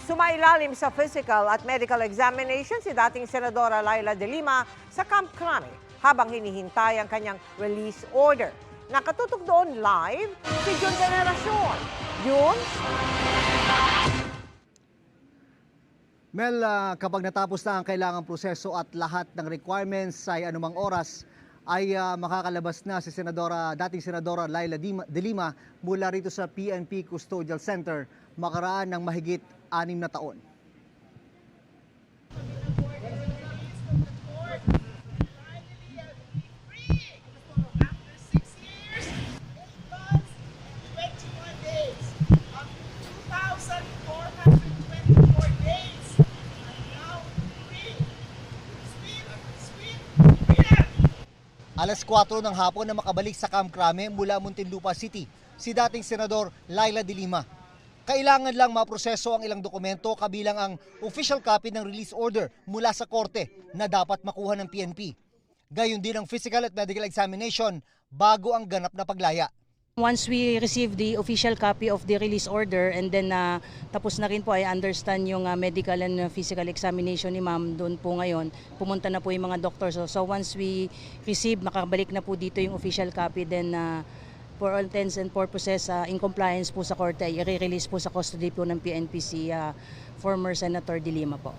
Sumailalim sa physical at medical examination si dating Senadora Laila De Lima sa Camp Crame habang hinihintay ang kanyang release order. Nakatutok doon live si Jun Veneracion. Jun? Mel, kapag natapos na ang kailangang proseso at lahat ng requirements ay anumang oras, ay makakalabas na si dating Senadora Laila De Lima mula rito sa PNP Custodial Center makaraan ng mahigit 6 na taon. Alas 4 ng hapon na makabalik sa Camp Crame mula Muntinlupa City, si dating Senador Laila De Lima. Kailangan lang maproseso ang ilang dokumento kabilang ang official copy ng release order mula sa korte na dapat makuha ng PNP. Gayon din ang physical at medical examination bago ang ganap na paglaya. Once we receive the official copy of the release order and then tapos na rin po, I understand yung medical and physical examination ni ma'am doon po ngayon. Pumunta na po yung mga doctor. So once we receive, makabalik na po dito yung official copy, then for all intents and purposes, in compliance po sa korte, i-release po sa custody po ng PNP si former Senator De Lima po.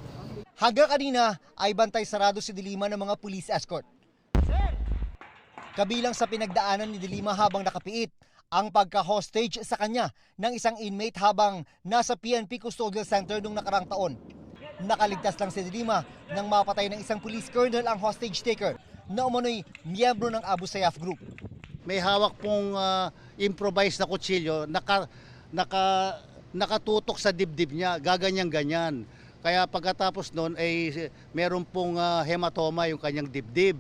Hanggang kanina ay bantay sarado si De Lima ng mga police escort. Kabilang sa pinagdaanan ni De Lima habang nakapiit, ang pagka-hostage sa kanya ng isang inmate habang nasa PNP Custodial Center noong nakarang taon. Nakaligtas lang si De Lima nang mapatay ng isang police colonel ang hostage taker na umano'y miyembro ng Abu Sayyaf Group. May hawak pong improvised na kutsilyo, nakatutok sa dibdib niya, gaganyan-ganyan. Kaya pagkatapos noon ay meron pong hematoma yung kanyang dibdib.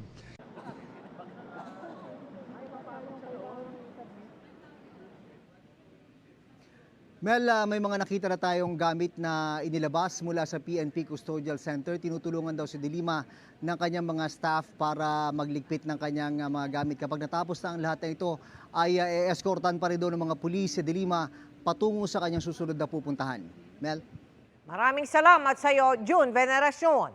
Mel, may mga nakita na tayong gamit na inilabas mula sa PNP Custodial Center. Tinutulungan daw si De Lima ng kanyang mga staff para magligpit ng kanyang mga gamit. Kapag natapos na ang lahat ng ito, ay escortan pa rin doon ng mga pulis si De Lima patungo sa kanyang susunod na pupuntahan. Mel? Maraming salamat sa iyo, Jun Veneracion.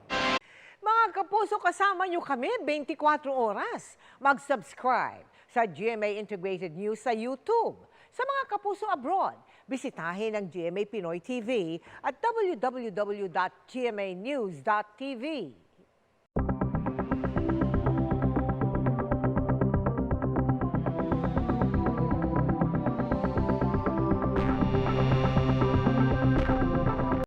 Mga kapuso, kasama niyo kami 24 oras. Mag-subscribe sa GMA Integrated News sa YouTube. Sa mga kapuso abroad, bisitahin ang GMA Pinoy TV at www.gmanews.tv.